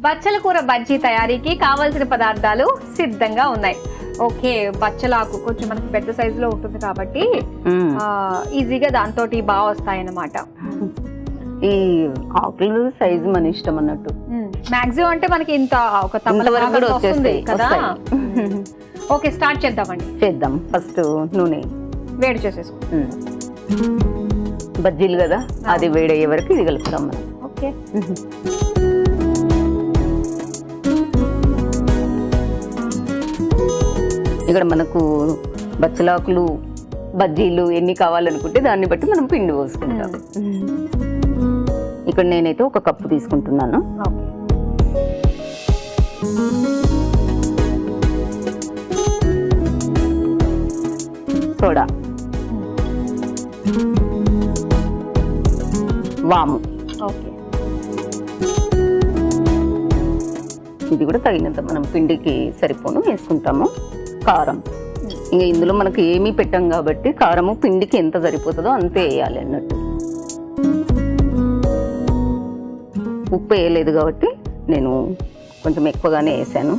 బచ్చల కూర బజ్జీ తయారీకి కావాల్సిన పదార్థాలు సిద్ధంగా ఉన్నాయి. ఓకే, బచ్చలాకు కొంచెం మనకి పెద్ద సైజులో ఉంటుంది కాబట్టి ఈజీగా దాంతో బాగా వస్తాయన్నమాట. ఈ ఆకులు సైజు మన ఇష్టం అన్నట్టు. మాక్సిమం అంటే మనకి ఇంత ఒక తమ్మల వస్తుంది కదా. ఓకే, స్టార్ట్ చేద్దాం. ఫస్ట్ నూనె వేడి చేసేసుకుంటాం. బజ్జీలు కదా, అది వేడయ్యే వరకు ఇది కలుపుతాం మనం. ఓకే, ఇక్కడ మనకు బచ్చలాకులు బజ్జీలు ఎన్ని కావాలనుకుంటే దాన్ని బట్టి మనం పిండి పోసుకుంటాం. ఇక్కడ నేనైతే 1 కప్పు తీసుకుంటున్నాను. సోడా, వాము, ఇది కూడా తగినంత మనం పిండికి సరిపోను వేసుకుంటాము. కారం, ఇంకా ఇందులో మనకు ఏమీ పెట్టాం కాబట్టి కారము పిండికి ఎంత సరిపోతుందో అంతే వేయాలి అన్నట్టు. ఉప్పు వేయలేదు కాబట్టి నేను కొంచెం ఎక్కువగానే వేసాను.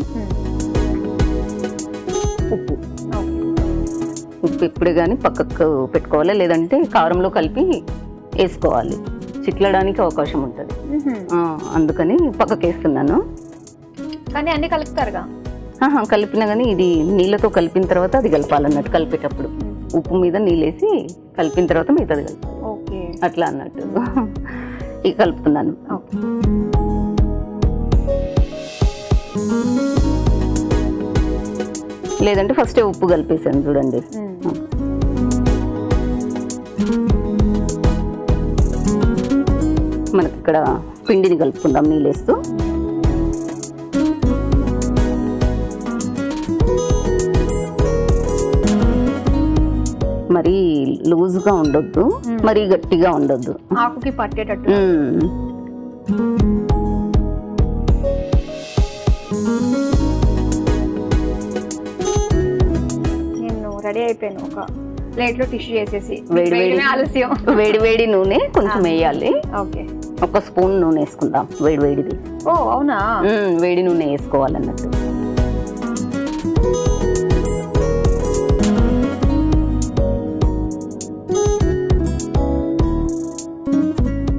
ఉప్పు ఇప్పుడే కానీ పక్కకు పెట్టుకోవాలి, లేదంటే కారంలో కలిపి వేసుకోవాలి, చిట్లడానికి అవకాశం ఉంటుంది. అందుకని పక్కకు వేస్తున్నాను. కానీ అన్ని కలుపుతారుగా? కలిపినా కానీ ఇది నీళ్ళతో కలిపిన తర్వాత అది కలపాలన్నట్టు. కలిపేటప్పుడు ఉప్పు మీద నీళ్ళేసి కలిపిన తర్వాత మిగతాది కలపాలి, అట్లా అన్నట్టు. ఇక కలుపుతున్నాను. లేదంటే ఫస్టే ఉప్పు కలిపేసాను చూడండి. మనకి ఇక్కడ పిండిని కలుపుకుందాం నీళ్ళేస్తూ. మరీ లూజ్గా ఉండొద్దు, మరీ గట్టిగా ఉండొద్దు, ఆకుకి పట్టేటట్టు. నేను రెడీ అయిపోయాను. ఒక ప్లేట్ లో టిష్యూ చేసేసి వేడి నూనె కొంచెం వేయాలి. ఓకే, 1 స్పూన్ నూనె వేసుకుందాం, వేడిది. ఓ అవునా? వేడి నూనె వేసుకోవాలన్నట్టు.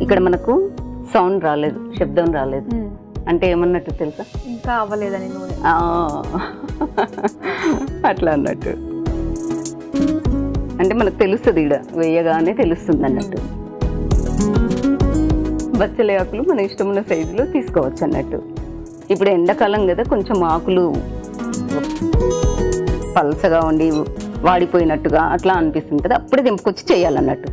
ఇక్కడ మనకు సౌండ్ రాలేదు, శబ్దం రాలేదు, అంటే ఏమన్నట్టు తెలుసా? ఇంకా అవ్వలేదని నూనె, అట్లా అన్నట్టు. అంటే మనకు తెలుస్తుంది, ఇక్కడ వేయగానే తెలుస్తుంది అన్నట్టు. బచ్చల ఆకులు మన ఇష్టమున్న సైజులో తీసుకోవచ్చు అన్నట్టు. ఇప్పుడు ఎండాకాలం కదా, కొంచెం ఆకులు పలసగా ఉండి వాడిపోయినట్టుగా అట్లా అనిపిస్తుంది కదా, అప్పుడే దింపుకొచ్చి చేయాలన్నట్టు.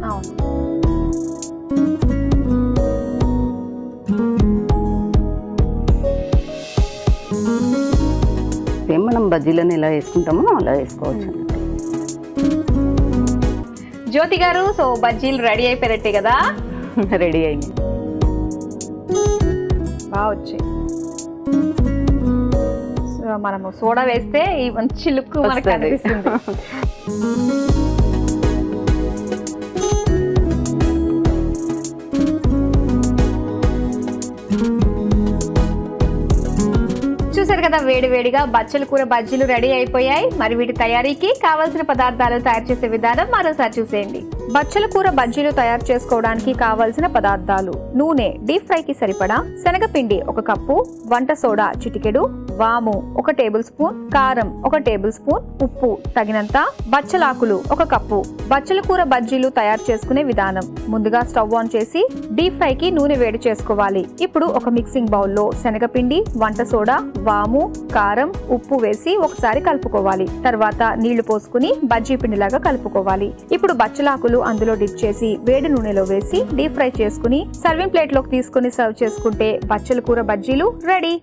సేమ్ మనం బజ్జీలను ఎలా వేసుకుంటామో అలా వేసుకోవచ్చు. జ్యోతి గారు, సో బజ్జీలు రెడీ అయిపోయినట్టే కదా? రెడీ అయింది, బాగా వచ్చాయి. మనము సోడా వేస్తే ఈ మంచి లుక్ మనకు కనిపిస్తుంది. చూసారు కదా, వేడివేడిగా బచ్చల కూర బజ్జీలు రెడీ అయిపోయాయి. మరి వీటి తయారీకి కావాల్సిన పదార్థాలు తయారు చేసే విధానం మరోసారి చూసేయండి. బచ్చల కూర బజ్జీలు తయారు చేసుకోవడానికి కావాల్సిన పదార్థాలు: నూనె డీప్ ఫ్రై కి సరిపడా, శనగపిండి 1 కప్పు, వంట సోడా చిటికెడు, వాము 1 టేబుల్ స్పూన్, కారం 1 టేబుల్ స్పూన్, ఉప్పు తగినంత, బచ్చలాకులు 1 కప్పు. బచ్చల కూర బజ్జీలు తయారు చేసుకునే విధానం: ముందుగా స్టవ్ ఆన్ చేసి డీప్ ఫ్రై కి నూనె వేడి చేసుకోవాలి. ఇప్పుడు ఒక మిక్సింగ్ బౌల్లో శనగపిండి, వంట సోడా, వాము, కారం, ఉప్పు వేసి ఒకసారి కలుపుకోవాలి. తర్వాత నీళ్లు పోసుకుని బజ్జీ పిండిలాగా కలుపుకోవాలి. ఇప్పుడు బచ్చలాకులు అందులో డిప్ చేసి వేడి నూనెలో వేసి డీప్ ఫ్రై చేసుకుని సర్వింగ్ ప్లేట్ లోకి తీసుకుని సర్వ్ చేసుకుంటే బచ్చల కూర బజ్జీలు రెడీ.